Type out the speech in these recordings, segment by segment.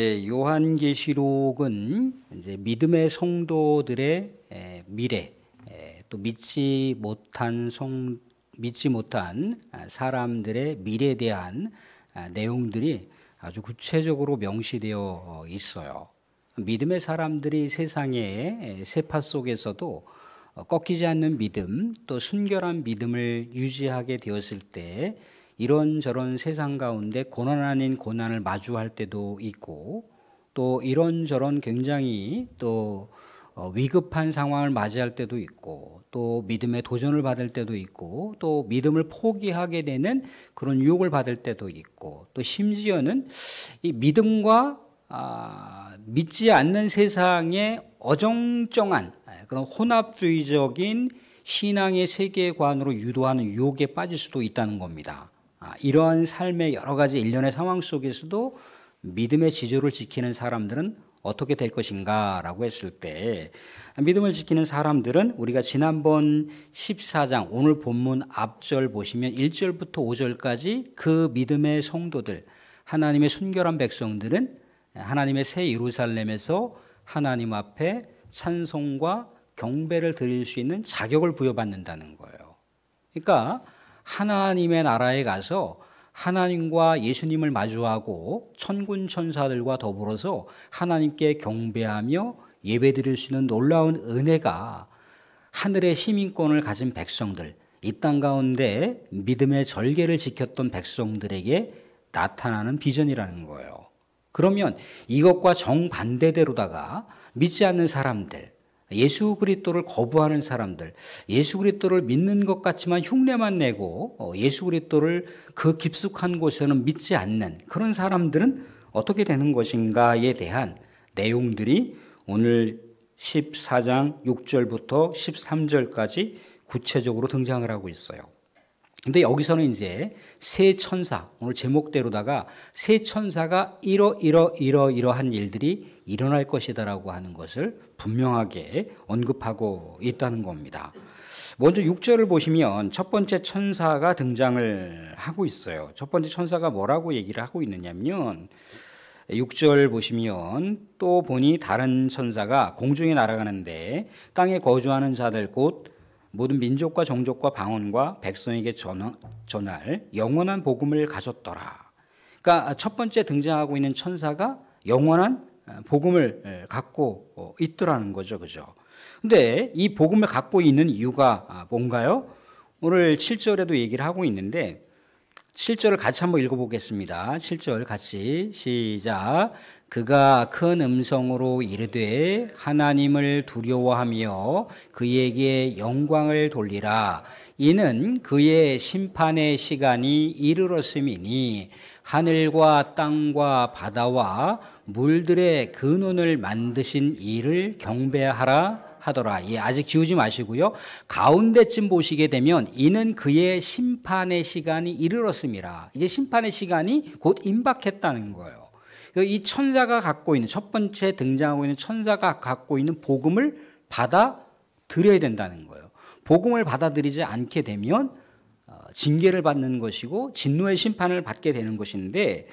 요한계시록은 이제 믿음의 성도들의 미래, 또 믿지 못한 사람들의 미래에 대한 내용들이 아주 구체적으로 명시되어 있어요. 믿음의 사람들이 세상의 세파 속에서도 꺾이지 않는 믿음, 또 순결한 믿음을 유지하게 되었을 때 이런저런 세상 가운데 고난 아닌 고난을 마주할 때도 있고, 또 이런저런 굉장히 또 위급한 상황을 맞이할 때도 있고, 또 믿음의 도전을 받을 때도 있고, 또 믿음을 포기하게 되는 그런 유혹을 받을 때도 있고, 또 심지어는 이 믿음과 믿지 않는 세상의 어정쩡한 그런 혼합주의적인 신앙의 세계관으로 유도하는 유혹에 빠질 수도 있다는 겁니다. 이러한 삶의 여러 가지 일련의 상황 속에서도 믿음의 지조를 지키는 사람들은 어떻게 될 것인가 라고 했을 때, 믿음을 지키는 사람들은 우리가 지난번 14장 오늘 본문 앞절 보시면 1절부터 5절까지 그 믿음의 성도들, 하나님의 순결한 백성들은 하나님의 새 예루살렘에서 하나님 앞에 찬송과 경배를 드릴 수 있는 자격을 부여받는다는 거예요. 그러니까 하나님의 나라에 가서 하나님과 예수님을 마주하고 천군 천사들과 더불어서 하나님께 경배하며 예배드릴 수 있는 놀라운 은혜가 하늘의 시민권을 가진 백성들, 이 땅 가운데 믿음의 절개를 지켰던 백성들에게 나타나는 비전이라는 거예요. 그러면 이것과 정반대대로다가 믿지 않는 사람들, 예수 그리스도를 거부하는 사람들, 예수 그리스도를 믿는 것 같지만 흉내만 내고 예수 그리스도를 그 깊숙한 곳에는 믿지 않는 그런 사람들은 어떻게 되는 것인가에 대한 내용들이 오늘 14장 6절부터 13절까지 구체적으로 등장을 하고 있어요. 근데 여기서는 이제 세 천사, 오늘 제목대로다가 세 천사가 이러한 일들이 일어날 것이다라고 하는 것을 분명하게 언급하고 있다는 겁니다. 먼저 6절을 보시면 첫 번째 천사가 등장을 하고 있어요. 첫 번째 천사가 뭐라고 얘기를 하고 있느냐면 6절 보시면 또 보니 다른 천사가 공중에 날아가는데 땅에 거주하는 자들 곧 모든 민족과 종족과 방언과 백성에게 전할 영원한 복음을 가졌더라. 그러니까 첫 번째 등장하고 있는 천사가 영원한 복음을 갖고 있더라는 거죠. 그죠? 근데 이 복음을 갖고 있는 이유가 뭔가요? 오늘 7절에도 얘기를 하고 있는데 7절을 같이 한번 읽어보겠습니다. 7절 같이 시작. 그가 큰 음성으로 이르되 하나님을 두려워하며 그에게 영광을 돌리라. 이는 그의 심판의 시간이 이르렀음이니 하늘과 땅과 바다와 물들의 근원을 만드신 이를 경배하라 하더라. 예, 아직 지우지 마시고요. 가운데쯤 보시게 되면 이는 그의 심판의 시간이 이르렀음이라. 이제 심판의 시간이 곧 임박했다는 거예요. 이 천사가 갖고 있는, 첫 번째 등장하고 있는 천사가 갖고 있는 복음을 받아들여야 된다는 거예요. 복음을 받아들이지 않게 되면 징계를 받는 것이고 진노의 심판을 받게 되는 것인데,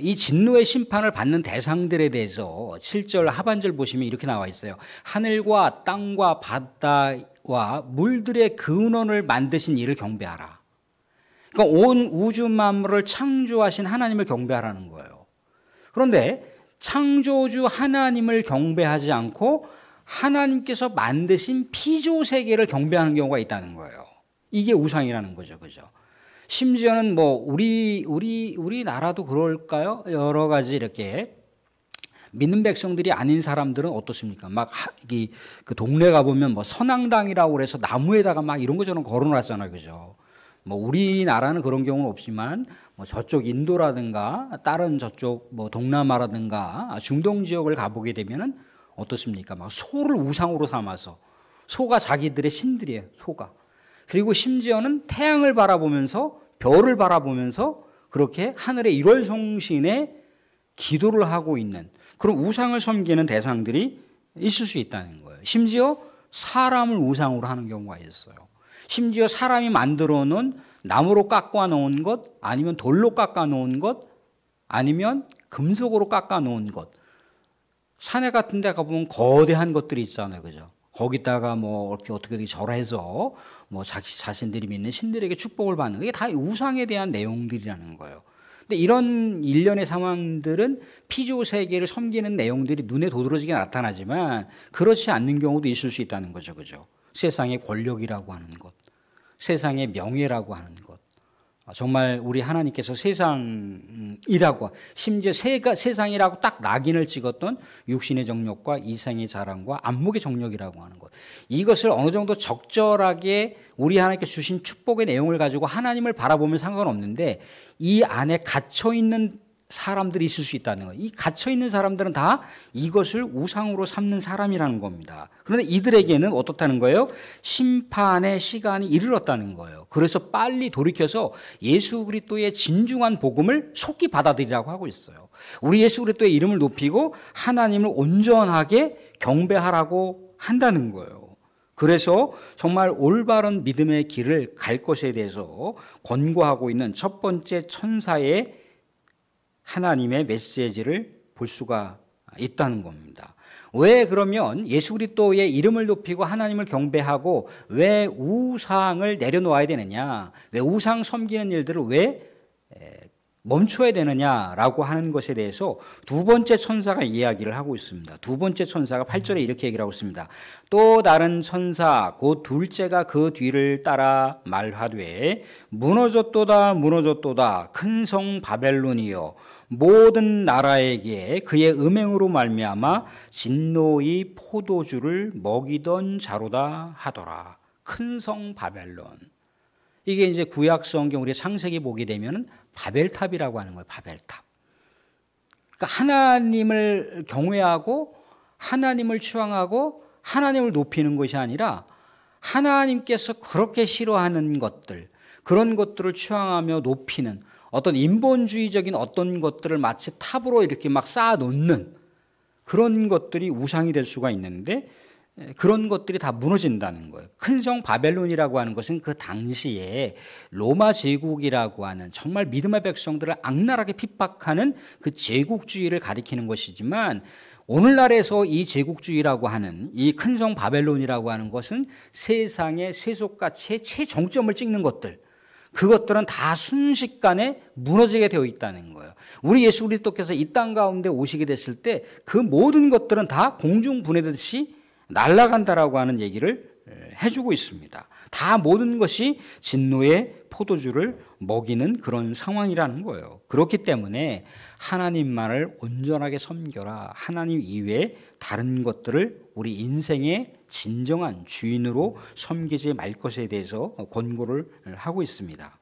이 진노의 심판을 받는 대상들에 대해서 7절 하반절 보시면 이렇게 나와 있어요. 하늘과 땅과 바다와 물들의 근원을 만드신 이를 경배하라. 그러니까 온 우주 만물을 창조하신 하나님을 경배하라는 거예요. 그런데 창조주 하나님을 경배하지 않고 하나님께서 만드신 피조 세계를 경배하는 경우가 있다는 거예요. 이게 우상이라는 거죠. 그죠? 심지어는 뭐 우리나라도 그럴까요? 여러 가지 이렇게 믿는 백성들이 아닌 사람들은 어떻습니까? 막 그 동네 가 보면 뭐 선앙당이라고 그래서 나무에다가 막 이런 것처럼 걸어놨잖아요, 그죠? 뭐 우리나라는 그런 경우는 없지만 뭐 저쪽 인도라든가 다른 저쪽 뭐 동남아라든가 중동 지역을 가보게 되면은 어떻습니까? 막 소를 우상으로 삼아서, 소가 자기들의 신들이에요, 소가. 그리고 심지어는 태양을 바라보면서, 별을 바라보면서 그렇게 하늘의 일월성신에 기도를 하고 있는 그런 우상을 섬기는 대상들이 있을 수 있다는 거예요. 심지어 사람을 우상으로 하는 경우가 있어요. 심지어 사람이 만들어 놓은 나무로 깎아 놓은 것, 아니면 돌로 깎아 놓은 것, 아니면 금속으로 깎아 놓은 것. 산에 같은 데 가보면 거대한 것들이 있잖아요. 그죠? 거기다가 뭐 이렇게 어떻게 절해서 뭐 자신들이 믿는 신들에게 축복을 받는, 이게 다 우상에 대한 내용들이라는 거예요. 근데 이런 일련의 상황들은 피조 세계를 섬기는 내용들이 눈에 도드라지게 나타나지만 그렇지 않는 경우도 있을 수 있다는 거죠. 그죠? 세상의 권력이라고 하는 것, 세상의 명예라고 하는 것. 정말 우리 하나님께서 세상이라고, 심지어 세상이라고 딱 낙인을 찍었던 육신의 정욕과 이생의 자랑과 안목의 정욕이라고 하는 것, 이것을 어느 정도 적절하게 우리 하나님께서 주신 축복의 내용을 가지고 하나님을 바라보면 상관없는데, 이 안에 갇혀있는 사람들이 있을 수 있다는 거예요. 이 갇혀있는 사람들은 다 이것을 우상으로 삼는 사람이라는 겁니다. 그런데 이들에게는 어떻다는 거예요? 심판의 시간이 이르렀다는 거예요. 그래서 빨리 돌이켜서 예수 그리스도의 진중한 복음을 속히 받아들이라고 하고 있어요. 우리 예수 그리스도의 이름을 높이고 하나님을 온전하게 경배하라고 한다는 거예요. 그래서 정말 올바른 믿음의 길을 갈 것에 대해서 권고하고 있는 첫 번째 천사의 하나님의 메시지를 볼 수가 있다는 겁니다. 왜 그러면 예수 그리스도의 이름을 높이고 하나님을 경배하고 왜 우상을 내려놓아야 되느냐, 왜 우상 섬기는 일들을 왜 멈춰야 되느냐라고 하는 것에 대해서 두 번째 천사가 이야기를 하고 있습니다. 두 번째 천사가 8절에 이렇게 얘기를 하고 있습니다. 또 다른 천사 곧 둘째가 그 뒤를 따라 말하되 무너졌도다 무너졌도다 큰 성 바벨론이여 모든 나라에게 그의 음행으로 말미암아 진노의 포도주를 먹이던 자로다 하더라. 큰 성 바벨론. 이게 이제 구약 성경 우리 창세기 보게 되면 바벨탑이라고 하는 거예요. 바벨탑. 그러니까 하나님을 경외하고 하나님을 추앙하고 하나님을 높이는 것이 아니라 하나님께서 그렇게 싫어하는 것들, 그런 것들을 추앙하며 높이는 어떤 인본주의적인 어떤 것들을 마치 탑으로 이렇게 막 쌓아놓는 그런 것들이 우상이 될 수가 있는데, 그런 것들이 다 무너진다는 거예요. 큰 성 바벨론이라고 하는 것은 그 당시에 로마 제국이라고 하는 정말 믿음의 백성들을 악랄하게 핍박하는 그 제국주의를 가리키는 것이지만, 오늘날에서 이 제국주의라고 하는 이 큰 성 바벨론이라고 하는 것은 세상의 세속가치의 최정점을 찍는 것들, 그것들은 다 순식간에 무너지게 되어 있다는 거예요. 우리 예수 그리스도께서 이 땅 가운데 오시게 됐을 때 그 모든 것들은 다 공중분해듯이 날아간다라고 하는 얘기를 해주고 있습니다. 다 모든 것이 진노의 포도주를 먹이는 그런 상황이라는 거예요. 그렇기 때문에 하나님만을 온전하게 섬겨라. 하나님 이외에 다른 것들을 우리 인생의 진정한 주인으로 섬기지 말 것에 대해서 권고를 하고 있습니다.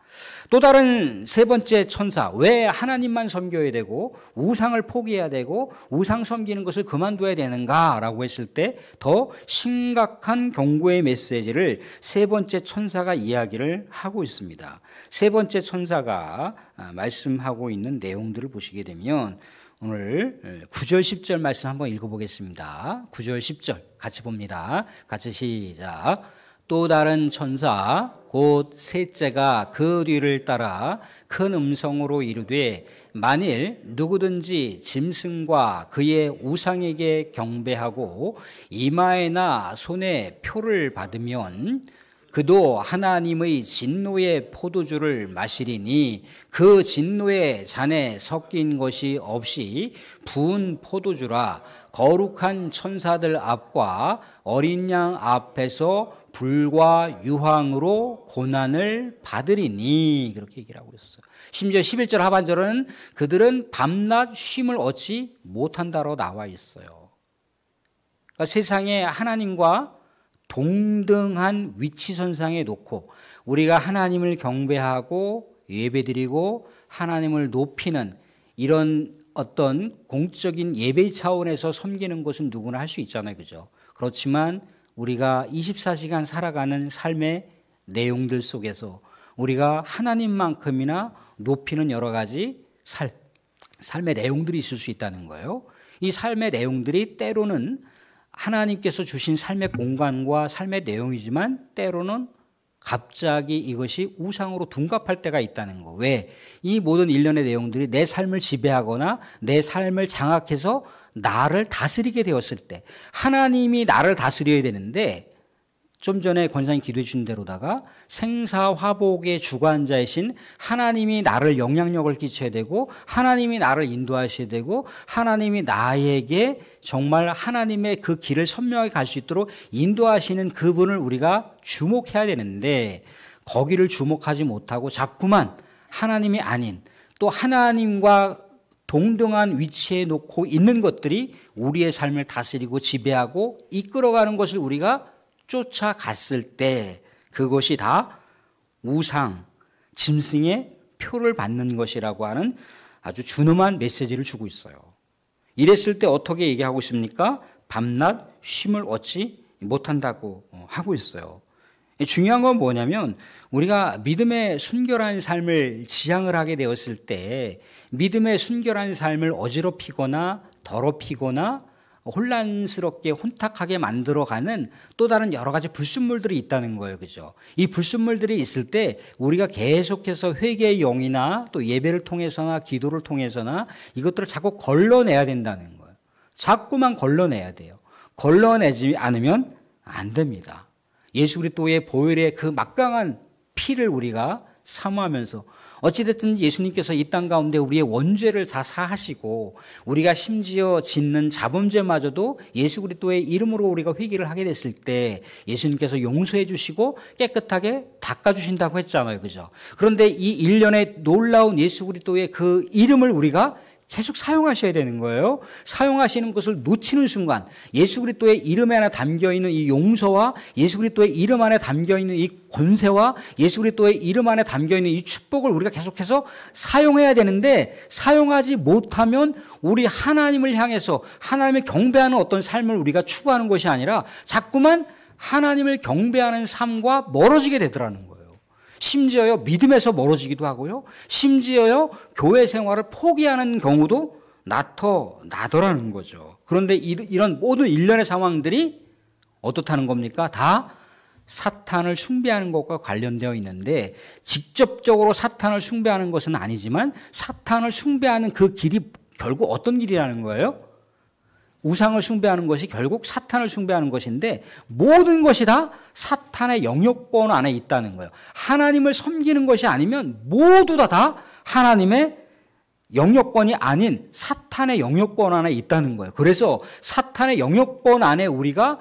또 다른 세 번째 천사, 왜 하나님만 섬겨야 되고 우상을 포기해야 되고 우상 섬기는 것을 그만둬야 되는가라고 했을 때 더 심각한 경고의 메시지를 세 번째 천사가 이야기를 하고 있습니다. 세 번째 천사가 말씀하고 있는 내용들을 보시게 되면 오늘 9절 10절 말씀 한번 읽어보겠습니다. 9절 10절 같이 봅니다. 같이 시작. 또 다른 천사 곧 셋째가 그 뒤를 따라 큰 음성으로 이르되 만일 누구든지 짐승과 그의 우상에게 경배하고 이마에나 손에 표를 받으면 그도 하나님의 진노의 포도주를 마시리니 그 진노의 잔에 섞인 것이 없이 부은 포도주라. 거룩한 천사들 앞과 어린 양 앞에서 불과 유황으로 고난을 받으리니, 그렇게 얘기를 하고 있어요. 심지어 11절 하반절은 그들은 밤낮 쉼을 얻지 못한다로 나와 있어요. 그러니까 세상에 하나님과 동등한 위치선상에 놓고 우리가 하나님을 경배하고 예배드리고 하나님을 높이는 이런 어떤 공적인 예배 차원에서 섬기는 것은 누구나 할 수 있잖아요. 그죠? 그렇지만 우리가 24시간 살아가는 삶의 내용들 속에서 우리가 하나님만큼이나 높이는 여러 가지 삶의 내용들이 있을 수 있다는 거예요. 이 삶의 내용들이 때로는 하나님께서 주신 삶의 공간과 삶의 내용이지만 때로는 갑자기 이것이 우상으로 둔갑할 때가 있다는 거. 왜? 이 모든 일련의 내용들이 내 삶을 지배하거나 내 삶을 장악해서 나를 다스리게 되었을 때, 하나님이 나를 다스려야 되는데, 좀 전에 권사님 기도해 주신 대로다가 생사화복의 주관자이신 하나님이 나를 영향력을 끼쳐야 되고, 하나님이 나를 인도하셔야 되고, 하나님이 나에게 정말 하나님의 그 길을 선명하게 갈 수 있도록 인도하시는 그분을 우리가 주목해야 되는데, 거기를 주목하지 못하고 자꾸만 하나님이 아닌 또 하나님과 동등한 위치에 놓고 있는 것들이 우리의 삶을 다스리고 지배하고 이끌어가는 것을 우리가 쫓아갔을 때, 그것이 다 우상, 짐승의 표를 받는 것이라고 하는 아주 준엄한 메시지를 주고 있어요. 이랬을 때 어떻게 얘기하고 있습니까? 밤낮 쉼을 얻지 못한다고 하고 있어요. 중요한 건 뭐냐면, 우리가 믿음의 순결한 삶을 지향을 하게 되었을 때 믿음의 순결한 삶을 어지럽히거나 더럽히거나 혼란스럽게 혼탁하게 만들어가는 또 다른 여러 가지 불순물들이 있다는 거예요. 그죠? 이 불순물들이 있을 때 우리가 계속해서 회개의 영이나 또 예배를 통해서나 기도를 통해서나 이것들을 자꾸 걸러내야 된다는 거예요. 자꾸만 걸러내야 돼요. 걸러내지 않으면 안 됩니다. 예수 그리스도의 보혈의 그 막강한 피를 우리가 사모하면서, 어찌됐든 예수님께서 이 땅 가운데 우리의 원죄를 다 사하시고 우리가 심지어 짓는 자범죄마저도 예수 그리스도의 이름으로 우리가 회개를 하게 됐을 때 예수님께서 용서해 주시고 깨끗하게 닦아주신다고 했잖아요. 그죠? 그런데 이 일련의 놀라운 예수 그리스도의 그 이름을 우리가 계속 사용하셔야 되는 거예요. 사용하시는 것을 놓치는 순간 예수 그리스도의 이름 안에 담겨있는 이 용서와 예수 그리스도의 이름 안에 담겨있는 이 권세와 예수 그리스도의 이름 안에 담겨있는 이 축복을 우리가 계속해서 사용해야 되는데, 사용하지 못하면 우리 하나님을 향해서 하나님을 경배하는 어떤 삶을 우리가 추구하는 것이 아니라 자꾸만 하나님을 경배하는 삶과 멀어지게 되더라는 거예요. 심지어요, 믿음에서 멀어지기도 하고요, 심지어요, 교회 생활을 포기하는 경우도 나더라는 거죠. 그런데 이런 모든 일련의 상황들이 어떻다는 겁니까? 다 사탄을 숭배하는 것과 관련되어 있는데, 직접적으로 사탄을 숭배하는 것은 아니지만 사탄을 숭배하는 그 길이 결국 어떤 길이라는 거예요? 우상을 숭배하는 것이 결국 사탄을 숭배하는 것인데, 모든 것이 다 사탄의 영역권 안에 있다는 거예요. 하나님을 섬기는 것이 아니면 모두 다 하나님의 영역권이 아닌 사탄의 영역권 안에 있다는 거예요. 그래서 사탄의 영역권 안에 우리가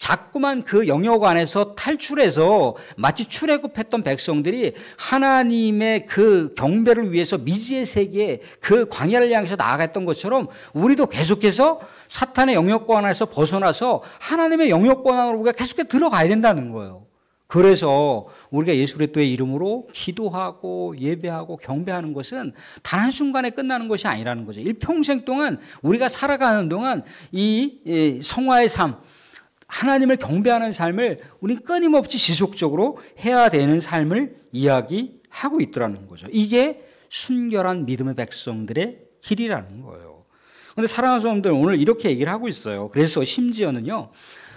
자꾸만 그 영역 안에서 탈출해서 마치 출애굽했던 백성들이 하나님의 그 경배를 위해서 미지의 세계에 그 광야를 향해서 나아갔던 것처럼 우리도 계속해서 사탄의 영역권 안에서 벗어나서 하나님의 영역권 안으로 우리가 계속해서 들어가야 된다는 거예요. 그래서 우리가 예수 그리스도의 이름으로 기도하고 예배하고 경배하는 것은 단 한순간에 끝나는 것이 아니라는 거죠. 일평생 동안 우리가 살아가는 동안 이 성화의 삶, 하나님을 경배하는 삶을 우리는 끊임없이 지속적으로 해야 되는 삶을 이야기하고 있더라는 거죠. 이게 순결한 믿음의 백성들의 길이라는 거예요. 그런데 사랑하는 성도들, 오늘 이렇게 얘기를 하고 있어요. 그래서 심지어는요,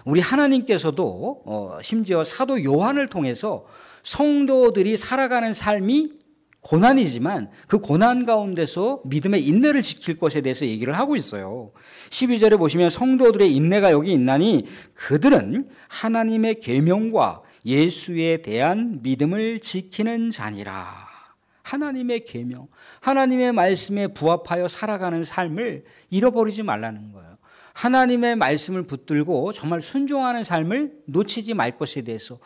우리 하나님께서도 심지어 사도 요한을 통해서 성도들이 살아가는 삶이 고난이지만 그 고난 가운데서 믿음의 인내를 지킬 것에 대해서 얘기를 하고 있어요. 12절에 보시면 성도들의 인내가 여기 있나니 그들은 하나님의 계명과 예수에 대한 믿음을 지키는 자니라. 하나님의 계명, 하나님의 말씀에 부합하여 살아가는 삶을 잃어버리지 말라는 거예요. 하나님의 말씀을 붙들고 정말 순종하는 삶을 놓치지 말 것에 대해서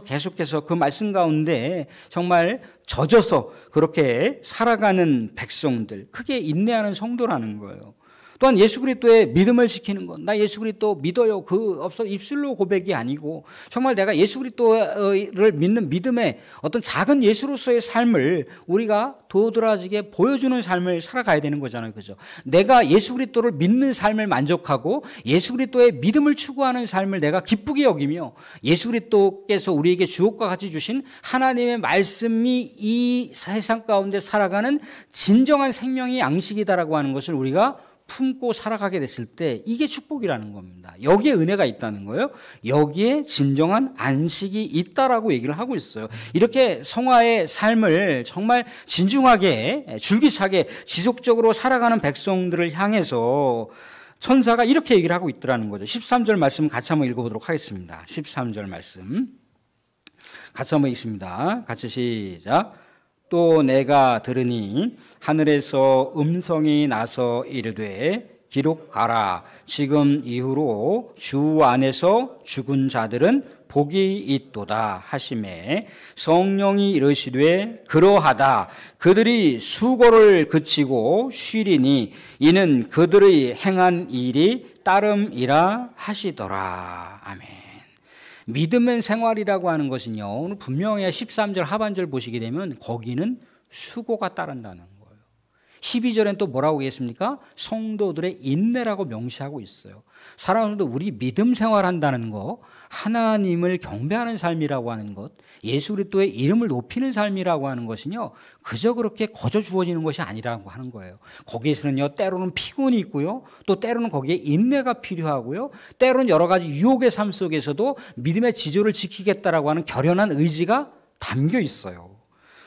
계속해서 그 말씀 가운데 정말 젖어서 그렇게 살아가는 백성들, 크게 인내하는 성도라는 거예요. 또한 예수 그리스도의 믿음을 지키는 것, 나 예수 그리스도 믿어요, 그 없어 입술로 고백이 아니고 정말 내가 예수 그리스도를 믿는 믿음의 어떤 작은 예수로서의 삶을 우리가 도드라지게 보여주는 삶을 살아가야 되는 거잖아요. 그죠? 내가 예수 그리스도를 믿는 삶을 만족하고 예수 그리스도의 믿음을 추구하는 삶을 내가 기쁘게 여기며 예수 그리스도께서 우리에게 주옥과 같이 주신 하나님의 말씀이 이 세상 가운데 살아가는 진정한 생명의 양식이다라고 하는 것을 우리가 품고 살아가게 됐을 때 이게 축복이라는 겁니다. 여기에 은혜가 있다는 거예요. 여기에 진정한 안식이 있다라고 얘기를 하고 있어요. 이렇게 성화의 삶을 정말 진중하게 줄기차게 지속적으로 살아가는 백성들을 향해서 천사가 이렇게 얘기를 하고 있더라는 거죠. 13절 말씀 같이 한번 읽어보도록 하겠습니다. 13절 말씀 같이 한번 읽습니다. 같이 시작. 또 내가 들으니 하늘에서 음성이 나서 이르되 기록하라. 지금 이후로 주 안에서 죽은 자들은 복이 있도다 하시매 성령이 이르시되 그러하다. 그들이 수고를 그치고 쉬리니 이는 그들의 행한 일이 따름이라 하시더라. 아멘. 믿음의 생활이라고 하는 것은요, 분명히 13절 하반절 보시게 되면 거기는 수고가 따른다는 거예요. 12절엔 또 뭐라고 하겠습니까? 성도들의 인내라고 명시하고 있어요. 사람들도 우리 믿음 생활한다는 거, 하나님을 경배하는 삶이라고 하는 것, 예수 그리스도의 이름을 높이는 삶이라고 하는 것은요, 그저 그렇게 거저 주어지는 것이 아니라고 하는 거예요. 거기에서는요, 때로는 피곤이 있고요, 또 때로는 거기에 인내가 필요하고요, 때로는 여러 가지 유혹의 삶 속에서도 믿음의 지조를 지키겠다라고 하는 결연한 의지가 담겨 있어요.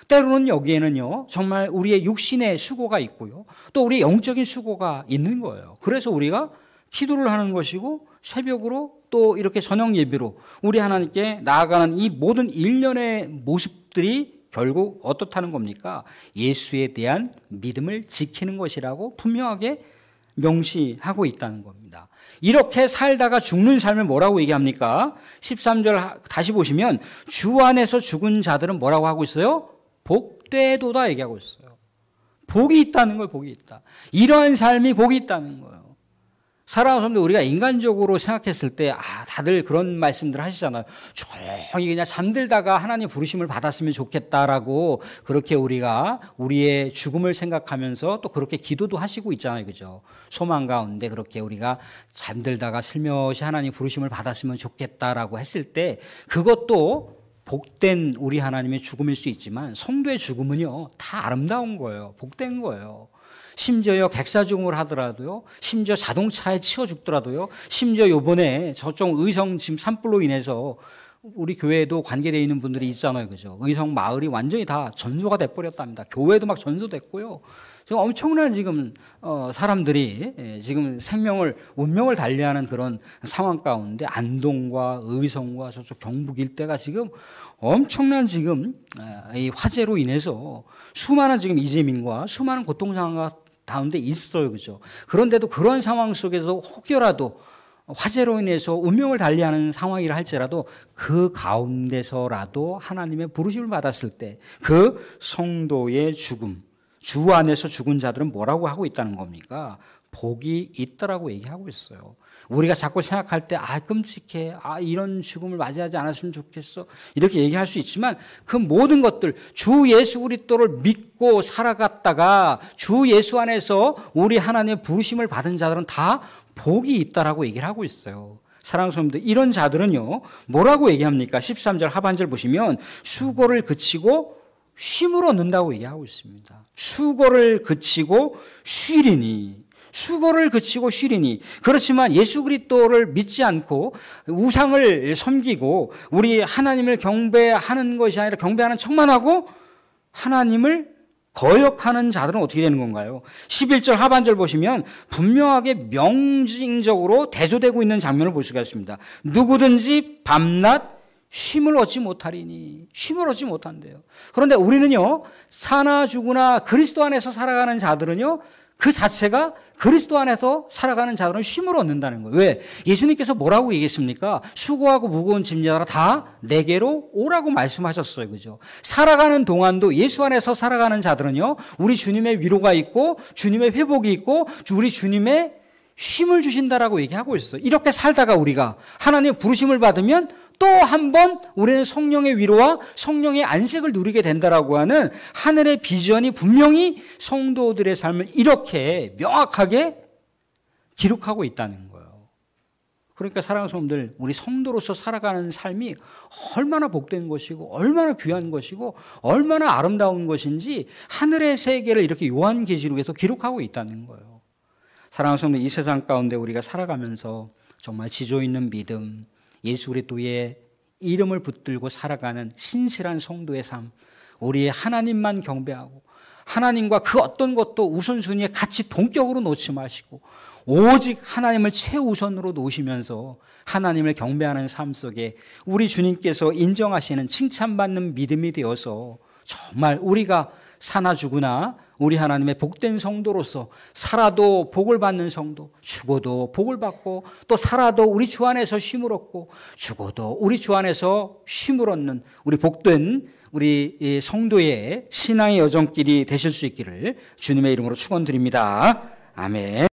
때로는 여기에는요, 정말 우리의 육신의 수고가 있고요, 또 우리의 영적인 수고가 있는 거예요. 그래서 우리가 기도를 하는 것이고, 새벽으로 또 이렇게 저녁 예배로 우리 하나님께 나아가는 이 모든 일련의 모습들이 결국 어떻다는 겁니까? 예수에 대한 믿음을 지키는 것이라고 분명하게 명시하고 있다는 겁니다. 이렇게 살다가 죽는 삶을 뭐라고 얘기합니까? 13절 다시 보시면 주 안에서 죽은 자들은 뭐라고 하고 있어요? 복되도다 얘기하고 있어요. 복이 있다는 거예요. 복이 있다. 이러한 삶이 복이 있다는 거예요. 살아가는 사람들 우리가 인간적으로 생각했을 때 다들 그런 말씀들 하시잖아요. 조용히 그냥 잠들다가 하나님 부르심을 받았으면 좋겠다라고 그렇게 우리가 우리의 죽음을 생각하면서 또 그렇게 기도도 하시고 있잖아요. 그죠? 소망 가운데 그렇게 우리가 잠들다가 슬며시 하나님 부르심을 받았으면 좋겠다라고 했을 때 그것도 복된 우리 하나님의 죽음일 수 있지만 성도의 죽음은요 다 아름다운 거예요. 복된 거예요. 심지어요 객사 죽음을 하더라도요, 심지어 자동차에 치여 죽더라도요, 심지어 요번에 저쪽 의성 지금 산불로 인해서 우리 교회에도 관계되어 있는 분들이 있잖아요. 그죠? 의성 마을이 완전히 다 전소가 돼버렸답니다. 교회도 막 전소됐고요. 지금 엄청난 지금 사람들이 지금 운명을 달리하는 그런 상황 가운데 안동과 의성과 저쪽 경북 일대가 지금 엄청난 지금 이 화재로 인해서 수많은 지금 이재민과 수많은 고통 상황 가운데 있어요. 그죠? 그런데도 그런 상황 속에서 혹여라도 화재로 인해서 운명을 달리하는 상황이라 할지라도 그 가운데서라도 하나님의 부르심을 받았을 때 그 성도의 죽음, 주 안에서 죽은 자들은 뭐라고 하고 있다는 겁니까? 복이 있다라고 얘기하고 있어요. 우리가 자꾸 생각할 때 끔찍해, 이런 죽음을 맞이하지 않았으면 좋겠어 이렇게 얘기할 수 있지만 그 모든 것들 주 예수 그리스도를 믿고 살아갔다가 주 예수 안에서 우리 하나님의 부르심을 받은 자들은 다 복이 있다라고 얘기를 하고 있어요. 사랑하는 성도들, 이런 자들은요 뭐라고 얘기합니까? 13절 하반절 보시면 수고를 그치고 쉼을 얻는다고 얘기하고 있습니다. 수고를 그치고 쉬리니, 수고를 그치고 쉬리니. 그렇지만 예수 그리스도를 믿지 않고 우상을 섬기고 우리 하나님을 경배하는 것이 아니라 경배하는 척만 하고 하나님을 거역하는 자들은 어떻게 되는 건가요? 11절 하반절 보시면 분명하게 명징적으로 대조되고 있는 장면을 볼 수가 있습니다. 누구든지 밤낮 쉼을 얻지 못하리니, 쉼을 얻지 못한대요. 그런데 우리는요, 사나 죽으나 그리스도 안에서 살아가는 자들은요, 그 자체가 그리스도 안에서 살아가는 자들은 쉼을 얻는다는 거예요. 왜? 예수님께서 뭐라고 얘기했습니까? 수고하고 무거운 짐자라 다 내게로 오라고 말씀하셨어요. 그죠? 살아가는 동안도 예수 안에서 살아가는 자들은요, 우리 주님의 위로가 있고, 주님의 회복이 있고, 우리 주님의 쉼을 주신다라고 얘기하고 있어요. 이렇게 살다가 우리가 하나님의 부르심을 받으면 또 한 번 우리는 성령의 위로와 성령의 안식을 누리게 된다라고 하는 하늘의 비전이 분명히 성도들의 삶을 이렇게 명확하게 기록하고 있다는 거예요. 그러니까 사랑하는 성도들, 우리 성도로서 살아가는 삶이 얼마나 복된 것이고 얼마나 귀한 것이고 얼마나 아름다운 것인지 하늘의 세계를 이렇게 요한계시록에서 기록하고 있다는 거예요. 사랑하는 성도, 이 세상 가운데 우리가 살아가면서 정말 지조 있는 믿음, 예수 그리스도의 이름을 붙들고 살아가는 신실한 성도의 삶, 우리의 하나님만 경배하고 하나님과 그 어떤 것도 우선순위에 같이 동격으로 놓지 마시고 오직 하나님을 최우선으로 놓으시면서 하나님을 경배하는 삶 속에 우리 주님께서 인정하시는 칭찬받는 믿음이 되어서 정말 우리가 사나 죽으나 우리 하나님의 복된 성도로서 살아도 복을 받는 성도, 죽어도 복을 받고 또 살아도 우리 주 안에서 쉼을 얻고 죽어도 우리 주 안에서 쉼을 얻는 우리 복된 우리 성도의 신앙의 여정길이 되실 수 있기를 주님의 이름으로 축원드립니다. 아멘.